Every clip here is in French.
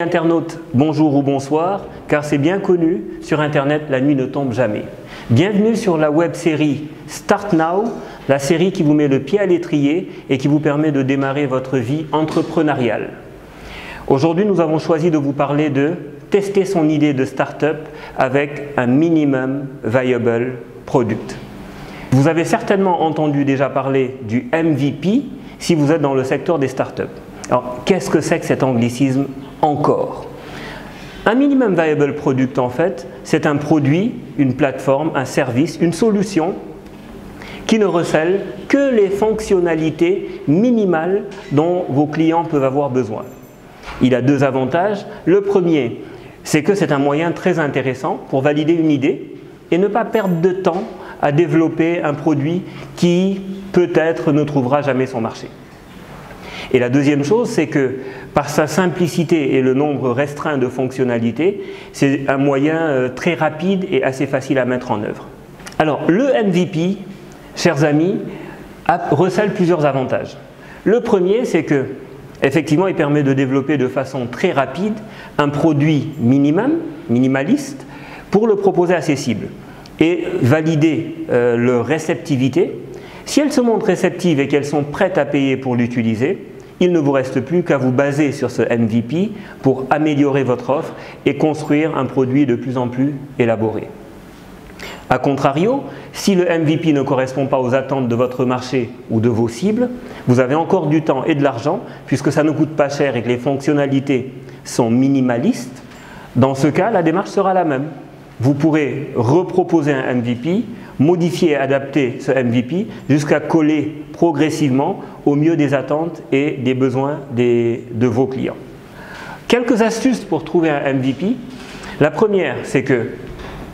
Internautes, bonjour ou bonsoir, car c'est bien connu, sur Internet, la nuit ne tombe jamais. Bienvenue sur la web série Start Now, la série qui vous met le pied à l'étrier et qui vous permet de démarrer votre vie entrepreneuriale. Aujourd'hui, nous avons choisi de vous parler de tester son idée de start-up avec un minimum viable product. Vous avez certainement entendu déjà parler du MVP si vous êtes dans le secteur des startups. Alors, qu'est-ce que c'est que cet anglicisme encore? Un minimum viable product, en fait, c'est un produit, une plateforme, un service, une solution qui ne recèle que les fonctionnalités minimales dont vos clients peuvent avoir besoin. Il a deux avantages. Le premier, c'est que c'est un moyen très intéressant pour valider une idée et ne pas perdre de temps à développer un produit qui peut-être ne trouvera jamais son marché. Et la deuxième chose, c'est que par sa simplicité et le nombre restreint de fonctionnalités, c'est un moyen très rapide et assez facile à mettre en œuvre. Alors, le MVP, chers amis, recèle plusieurs avantages. Le premier, c'est que, effectivement, il permet de développer de façon très rapide un produit minimaliste, pour le proposer à ses cibles et valider leur réceptivité. Si elles se montrent réceptives et qu'elles sont prêtes à payer pour l'utiliser, il ne vous reste plus qu'à vous baser sur ce MVP pour améliorer votre offre et construire un produit de plus en plus élaboré. A contrario, si le MVP ne correspond pas aux attentes de votre marché ou de vos cibles, vous avez encore du temps et de l'argent puisque ça ne coûte pas cher et que les fonctionnalités sont minimalistes. Dans ce cas, la démarche sera la même. Vous pourrez reproposer un MVP, modifier et adapter ce MVP jusqu'à coller progressivement au mieux des attentes et des besoins de vos clients. Quelques astuces pour trouver un MVP. La première, c'est que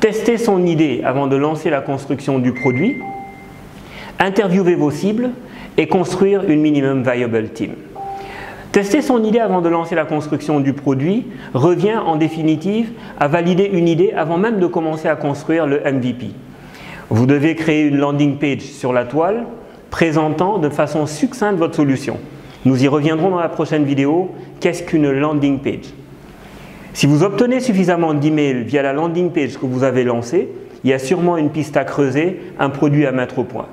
tester son idée avant de lancer la construction du produit, interviewer vos cibles et construire une minimum viable team. Tester son idée avant de lancer la construction du produit revient en définitive à valider une idée avant même de commencer à construire le MVP. Vous devez créer une landing page sur la toile présentant de façon succincte votre solution. Nous y reviendrons dans la prochaine vidéo. Qu'est-ce qu'une landing page? Si vous obtenez suffisamment d'emails via la landing page que vous avez lancée, il y a sûrement une piste à creuser, un produit à mettre au point.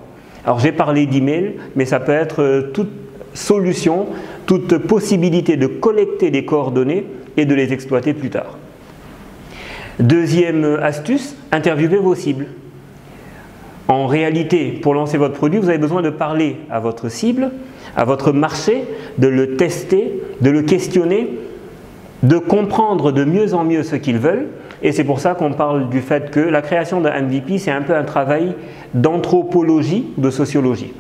Alors j'ai parlé d'emails, mais ça peut être toute solution, toute possibilité de collecter des coordonnées et de les exploiter plus tard. Deuxième astuce, interviewez vos cibles. En réalité, pour lancer votre produit, vous avez besoin de parler à votre cible, à votre marché, de le tester, de le questionner, de comprendre de mieux en mieux ce qu'ils veulent. Et c'est pour ça qu'on parle du fait que la création d'un MVP, c'est un peu un travail d'anthropologie, de sociologie.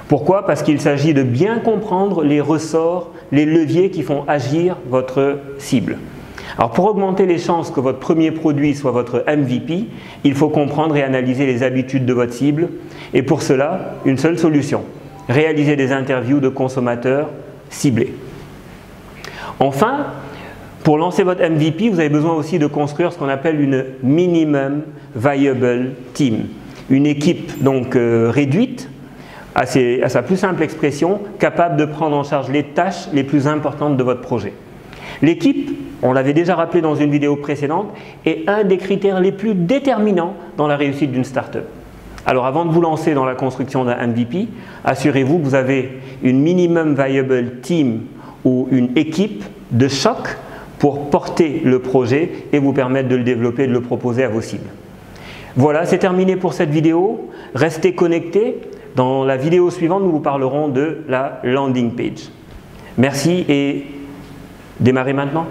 Pourquoi? Parce qu'il s'agit de bien comprendre les ressorts, les leviers qui font agir votre cible. Alors pour augmenter les chances que votre premier produit soit votre MVP, il faut comprendre et analyser les habitudes de votre cible. Et pour cela, une seule solution, réaliser des interviews de consommateurs ciblés. Enfin, pour lancer votre MVP, vous avez besoin aussi de construire ce qu'on appelle une minimum viable team. Une équipe donc réduite, à sa plus simple expression, capable de prendre en charge les tâches les plus importantes de votre projet. L'équipe, on l'avait déjà rappelé dans une vidéo précédente, est un des critères les plus déterminants dans la réussite d'une start-up. Alors avant de vous lancer dans la construction d'un MVP, assurez-vous que vous avez une minimum viable team ou une équipe de choc pour porter le projet et vous permettre de le développer et de le proposer à vos cibles. Voilà, c'est terminé pour cette vidéo. Restez connectés. Dans la vidéo suivante, nous vous parlerons de la landing page. Merci et démarrez maintenant.